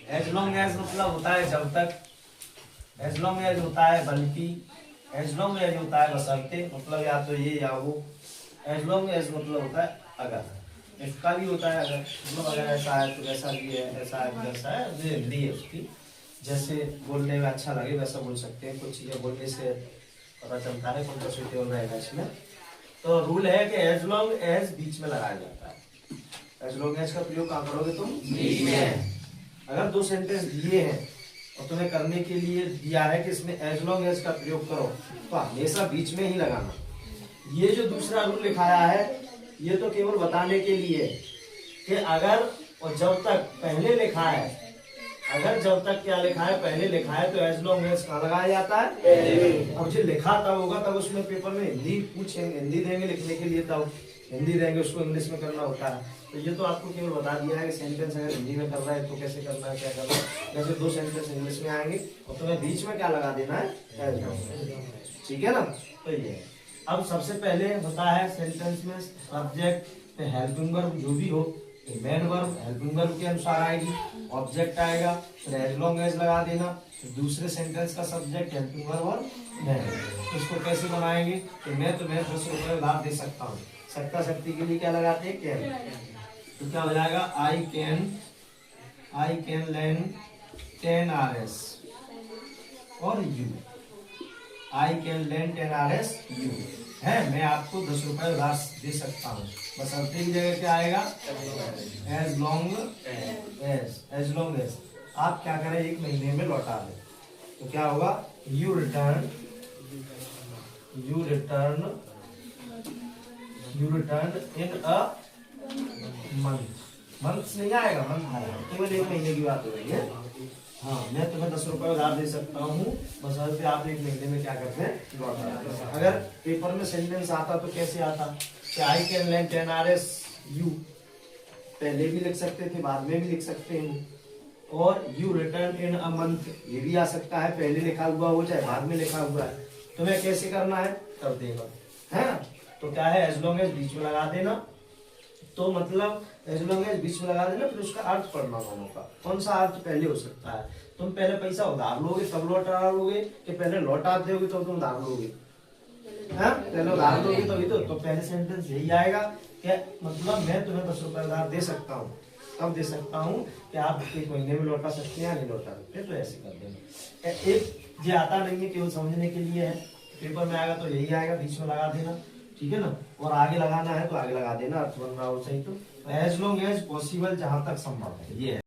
As long as मतलब होता है जब तक, एज लॉन्ग एज होता है बल्कि, एज लॉन्ग एज होता है बशर्ते, मतलब या तो ये या वो। एज लॉन्ग एज मतलब होता है अगर, इसका भी होता है अगर, मतलब अगर ऐसा है तो वैसा भी है, ऐसा है तो वैसा है, ये हिंदी है उसकी। जैसे बोलने में अच्छा लगे वैसा बोल सकते हैं, कुछ चीजें बोलने से पता चलता है कौन सा सुइटेबल रहेगा इसमें। तो रूल है कि एज लॉन्ग एज बीच में लगाया जाता है। एज लॉन्ग एज का प्रयोग कहाँ करोगे तुम? बीच में। अगर दो सेंटेंस दिए हैं और तुम्हें करने के लिए दिया है कि इसमें एज लॉन्ग एज का प्रयोग करो, तो हमेशा बीच में ही लगाना। ये जो दूसरा रूल लिखाया है ये तो केवल बताने के लिए कि अगर और जब तक पहले लिखा है, अगर जब तक क्या लिखा है पहले लिखा है तो एज लॉन्ग एज कहाँ लगाया जाता है? अब जो लिखा तब होगा तब उसमें पेपर में हिंदी पूछेंगे, हिंदी देंगे लिखने के लिए, तब हिंदी देंगे, उसको इंग्लिश में करना होता है। तो ये तो आपको केवल बता दिया है कि सेंटेंस अगर हिंदी में कर रहा है तो कैसे करना है, क्या करना है। जैसे दो सेंटेंस इंग्लिश में आएंगे और तुम्हें बीच में क्या लगा देना है? As long. ठीक है ना? तो ये है। अब सबसे पहले होता है सेंटेंस में सब्जेक्ट, हेल्पिंग वर्ब जो भी हो, मेन वर्ब हेल्पिंग वर्ब के अनुसार आएगी, ऑब्जेक्ट आएगा, फिर एज लॉन्ग एज लगा देना, फिर दूसरे सेंटेंस का सब्जेक्ट हेल्पिंग वर्ब और मेन। इसको कैसे बनाएंगे? तो मैं तुम्हें 10 रुपए उधार दे सकता हूँ, सत्ता शक्ति के लिए क्या लगाते हैं? कैन। तो क्या हो जाएगा? आई कैन लैंड 10 RS और you, I can land 10 RS you है, मैं आपको 10 रुपए उधार दे सकता हूँ। बस अर्थे की जगह क्या आएगा? As long as. As long as आप क्या करें, 1 महीने में लौटा दें, तो क्या होगा? You return, you return, you return in a month. Month नहीं आएगा, मंथ आएगा, केवल 1 महीने की बात हो रही है। हाँ, मैं तुम्हें 10 रुपए उधार दे सकता हूँ, बस आप 1 महीने में क्या करते हैं? लौटा। अगर पेपर में सेंटेंस आता तो कैसे आता? I can land 10 RS you, पहले भी लिख सकते थे, बाद में भी लिख सकते हैं। और you return in a month, ये भी आ सकता है, पहले लिखा हुआ हो चाहे बाद में लिखा हुआ है। तुम्हें कैसे करना है कर देगा, है ना? तो क्या है? एज लॉन्ग एज बीच में लगा देना। तो मतलब एज लॉन्ग एज बीच में लगा देना, फिर उसका अर्थ पढ़ना दोनों का, कौन सा अर्थ पहले हो सकता है। तुम पहले पैसा उधार लोगे तब लौटा लोगे, कि पहले लौटा दोगे तो तुम उधार लोगे? पहले उधार दोगे तभी तो पहले सेंटेंस यही आएगा कि मतलब मैं तुम्हें 10 रुपए उधार दे सकता हूँ, कब दे सकता हूँ कि आप 1 महीने में लौटा सकते हैं या नहीं लौटा सकते। तो ऐसे कर देना। एक ये आता नहीं है, केवल समझने के लिए है, पेपर में आएगा तो यही आएगा, बीच में लगा देना, ठीक है ना? और आगे लगाना है तो आगे लगा देना, अर्थ बनना हो सही। तो एज लॉन्ग एज पॉसिबल, जहां तक संभव है, ये है।